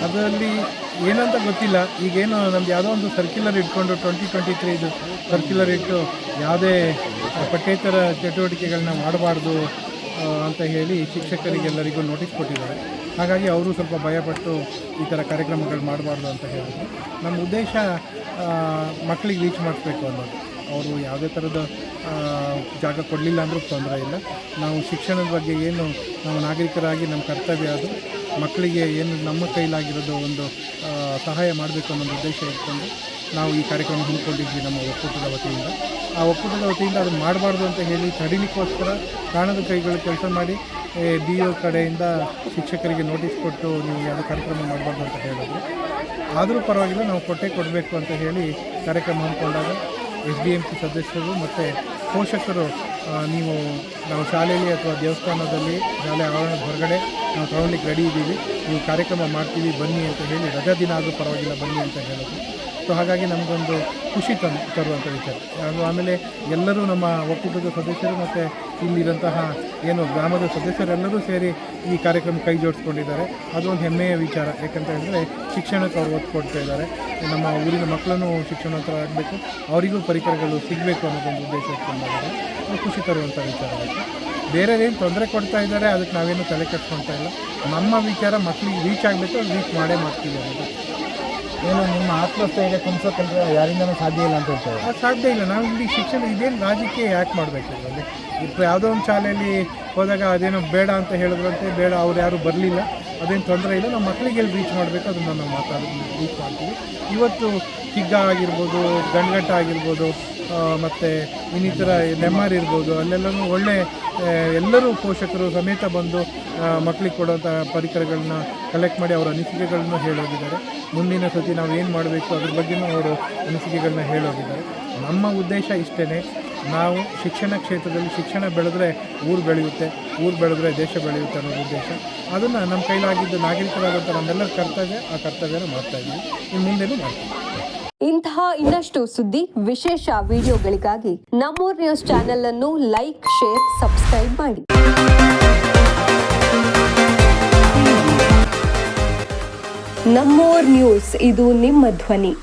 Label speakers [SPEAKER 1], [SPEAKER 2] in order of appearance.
[SPEAKER 1] ಅದರಲ್ಲಿ ಏನಂತ ಗೊತ್ತಿಲ್ಲ. ಈಗೇನು ನಮ್ದು ಯಾವುದೋ ಒಂದು ಸರ್ಕ್ಯುಲರ್ ಇಟ್ಕೊಂಡು 2023 ಸರ್ಕ್ಯುಲರ್ ಇಟ್ಟು ಯಾವುದೇ ಪಠ್ಯೇತರ ಚಟುವಟಿಕೆಗಳನ್ನ ಮಾಡಬಾರ್ದು ಅಂತ ಹೇಳಿ ಶಿಕ್ಷಕರಿಗೆಲ್ಲರಿಗೂ ನೋಟಿಸ್ ಕೊಟ್ಟಿದ್ದಾರೆ. ಹಾಗಾಗಿ ಅವರು ಸ್ವಲ್ಪ ಭಯಪಟ್ಟು ಈ ಥರ ಕಾರ್ಯಕ್ರಮಗಳು ಮಾಡಬಾರ್ದು ಅಂತ ಹೇಳಿದ್ರು. ನಮ್ಮ ಉದ್ದೇಶ ಮಕ್ಕಳಿಗೆ ರೀಚ್ ಮಾಡಿಸ್ಬೇಕು ಅನ್ನೋದು. ಅವರು ಯಾವುದೇ ಥರದ ಜಾಗ ಕೊಡಲಿಲ್ಲ ಅಂದರೂ ತೊಂದರೆ ಇಲ್ಲ. ನಾವು ಶಿಕ್ಷಣದ ಬಗ್ಗೆ ಏನು ನಾವು ನಾಗರಿಕರಾಗಿ ನಮ್ಮ ಕರ್ತವ್ಯ ಅದು ಮಕ್ಕಳಿಗೆ ಏನು ನಮ್ಮ ಕೈಲಾಗಿರೋದು ಒಂದು ಸಹಾಯ ಮಾಡಬೇಕು ಅನ್ನೋ ಉದ್ದೇಶ ಇಟ್ಕೊಂಡು ನಾವು ಈ ಕಾರ್ಯಕ್ರಮ ಹಮ್ಮಿಕೊಂಡಿದ್ವಿ ನಮ್ಮ ಒಕ್ಕೂಟದ ವತಿಯಿಂದ. ಆ ಒಕ್ಕೂಟದ ವತಿಯಿಂದ ಅದನ್ನು ಮಾಡಬಾರ್ದು ಅಂತ ಹೇಳಿ ತಡಿಲಿಕ್ಕೋಸ್ಕರ ಕಾಣದ ಕೈಗಳು ಕೆಲಸ ಮಾಡಿ BO ಕಡೆಯಿಂದ ಶಿಕ್ಷಕರಿಗೆ ನೋಟಿಸ್ ಕೊಟ್ಟು ನೀವು ಯಾವುದೇ ಕಾರ್ಯಕ್ರಮ ಮಾಡಬಾರ್ದು ಅಂತ ಹೇಳಿದ್ರು. ಆದರೂ ಪರವಾಗಿಲ್ಲ, ನಾವು ಕೊಡಬೇಕು ಅಂತ ಹೇಳಿ ಕಾರ್ಯಕ್ರಮ ಹಮ್ಮಿಕೊಂಡಾಗ SDMC ಸದಸ್ಯರು ಮತ್ತು ಪೋಷಕರು ನಾವು ಶಾಲೆಯಲ್ಲಿ ಅಥವಾ ದೇವಸ್ಥಾನದಲ್ಲಿ ಶಾಲೆ ಆವರಣದ ಹೊರಗಡೆ ನಾವು ತಗೊಳ್ಳಿಕ್ಕೆ ರೆಡಿ ಇದ್ದೀವಿ, ನೀವು ಕಾರ್ಯಕ್ರಮ ಮಾಡ್ತೀವಿ ಬನ್ನಿ ಅಂತ ಹೇಳಿ, ರಜಾ ದಿನ ಆದರೂ ಪರವಾಗಿಲ್ಲ ಬನ್ನಿ ಅಂತ ಹೇಳಿದ್ರು. ಸೊ ಹಾಗಾಗಿ ನಮಗೊಂದು ಖುಷಿ ತರುವಂಥ ವಿಚಾರ. ಆಮೇಲೆ ಎಲ್ಲರೂ ನಮ್ಮ ಒಕ್ಕೂಟದ ಸದಸ್ಯರು ಮತ್ತು ಇಲ್ಲಿರೋಂತಹ ಏನು ಗ್ರಾಮದ ಸದಸ್ಯರೆಲ್ಲರೂ ಸೇರಿ ಈ ಕಾರ್ಯಕ್ರಮ ಕೈ ಜೋಡಿಸ್ಕೊಂಡಿದ್ದಾರೆ. ಅದು ಒಂದು ಹೆಮ್ಮೆಯ ವಿಚಾರ. ಯಾಕಂತ ಹೇಳಿದ್ರೆ ಶಿಕ್ಷಣಕ್ಕೆ ಅವ್ರು ಒತ್ತು ಕೊಡ್ತಾ ಇದ್ದಾರೆ. ನಮ್ಮ ಊರಿನ ಮಕ್ಕಳನ್ನು ಶಿಕ್ಷಣೋತ್ತರ ಆಗಬೇಕು, ಅವರಿಗೂ ಪರಿಕರಗಳು ಸಿಗಬೇಕು ಅನ್ನೋದೊಂದು ಉದ್ದೇಶ ಇಟ್ಕೊಂಡಿದ್ದಾರೆ. ಅದು ಖುಷಿ ತರುವಂಥ ವಿಚಾರ ಆಯಿತು. ಬೇರೆದೇನು ತೊಂದರೆ ಕೊಡ್ತಾ ಇದ್ದಾರೆ ಅದಕ್ಕೆ ನಾವೇನು ತಲೆ ಕೆಡ್ಸ್ಕೊಳ್ತಾ ಇಲ್ಲ. ನಮ್ಮ ವಿಚಾರ ಮಕ್ಕಳಿಗೆ ರೀಚ್ ಆಗಬೇಕು, ಅದು ರೀಚ್ ಮಾಡೇ ಮಾಡ್ತೀವಿ ಅನ್ನೋದು.
[SPEAKER 2] ಏನು ನಿಮ್ಮ ಆತ್ಮಸ್ಥೈರ್ಯ ಕುಂಸೋಕ್ಕಂದ್ರೆ ಯಾರಿಂದನೂ ಸಾಧ್ಯ ಇಲ್ಲ ಅಂತ ಹೇಳ್ತಾರೆ.
[SPEAKER 1] ಅದು ಸಾಧ್ಯ ಇಲ್ಲ. ನಾವು ಇಲ್ಲಿ ಶಿಕ್ಷಣ ಇದೇನು ರಾಜಕೀಯ ಯಾಕೆ ಮಾಡಬೇಕು ಇದರಲ್ಲಿ? ഇപ്പോൾ ಯಾವುದೋ ಒಂದು ಶಾಲೆಯಲ್ಲಿ ಹೋದಾಗ ಅದೇನೋ ಬೇಡ ಅಂತ ಹೇಳಿದ್ರಂತೆ, ಬೇಡ ಅವ್ರು ಯಾರೂ ಬರಲಿಲ್ಲ, ಅದೇನು ತೊಂದರೆ ಇಲ್ಲ. ನಮ್ಮ ಮಕ್ಕಳಿಗೆ ಎಲ್ಲಿ ರೀಚ್ ಮಾಡಬೇಕು ಅದನ್ನು ನಾವು ರೀಚ್ ಮಾಡ್ತೀವಿ. ಇವತ್ತು ಕಿಗ್ಗ ಆಗಿರ್ಬೋದು, ಗಂಡಗಟ್ಟ ಆಗಿರ್ಬೋದು, ಮತ್ತು ಇನ್ನಿತರ ನೆಮ್ಮಾರು ಇರ್ಬೋದು, ಅಲ್ಲೆಲ್ಲನೂ ಒಳ್ಳೆ ಎಲ್ಲರೂ ಪೋಷಕರು ಸಮೇತ ಬಂದು ಮಕ್ಕಳಿಗೆ ಕೊಡುವಂಥ ಪರಿಕರಗಳನ್ನ ಕಲೆಕ್ಟ್ ಮಾಡಿ ಅವರ ಅನಿಸಿಕೆಗಳನ್ನ ಹೇಳೋಗಿದ್ದಾರೆ. ಮುಂದಿನ ಸತಿ ನಾವು ಏನು ಮಾಡಬೇಕು ಅದ್ರ ಬಗ್ಗೆಯೂ ಅವರು ಅನಿಸಿಕೆಗಳನ್ನ ಹೇಳೋಗಿದ್ದಾರೆ. ನಮ್ಮ ಉದ್ದೇಶ ಇಷ್ಟೇ, ನಾವು ಶಿಕ್ಷಣ ಕ್ಷೇತ್ರದಲ್ಲಿ ಶಿಕ್ಷಣ ಬೆಳೆದ್ರೆ ಊರು ಬೆಳೆಯುತ್ತೆ, ಊರು ಬೆಳೆದ್ರೆ ದೇಶ ಬೆಳೆಯುತ್ತೆ ಅನ್ನೋ ಉದ್ದೇಶ. ಅದನ್ನು ನಮ್ಮ ಕೈಲಾಗಿದ್ದು ನಾಗರಿಕರಾದಂಥ ನಮ್ಮೆಲ್ಲರ ಕರ್ತವ್ಯ, ಆ ಕರ್ತವ್ಯನ ಮಾಡ್ತಾಯಿದ್ದೀವಿ, ಇನ್ನು ಮುಂದೆನೂ ಮಾಡ್ತೀವಿ.
[SPEAKER 3] ಇಂತಹ ಇನ್ನಷ್ಟು ಸುದ್ದಿ ವಿಶೇಷ ವಿಡಿಯೋಗಳಿಗಾಗಿ ನಮ್ಮೂರ್ ನ್ಯೂಸ್ ಚಾನೆಲ್ ಅನ್ನು ಲೈಕ್, ಶೇರ್, ಸಬ್ಸ್ಕ್ರೈಬ್ ಮಾಡಿ. ನಮ್ಮೂರ್ ನ್ಯೂಸ್, ಇದು ನಿಮ್ಮ ಧ್ವನಿ.